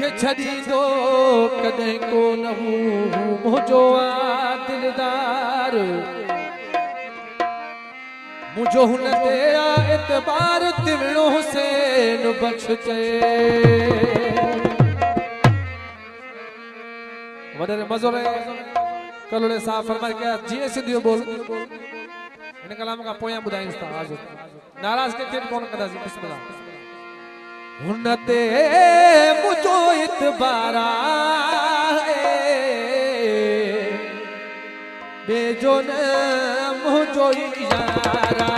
खे छड़ी दो कदे को न हूँ मुझो दिलदार मुझो हुन ते एतबार तिवणो हुसैन बख्श चे वडरे मज़ो रहे कलोड़े साहब फरमाए क्या जीअं सिंधियो बोल इन कलाम का पोयां बुधाइस था आज नाराज के थियन कोन कदा बिस्मिल्लाह हुन ते मुझो इतबारा बेजो न मुझो यारा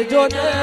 जो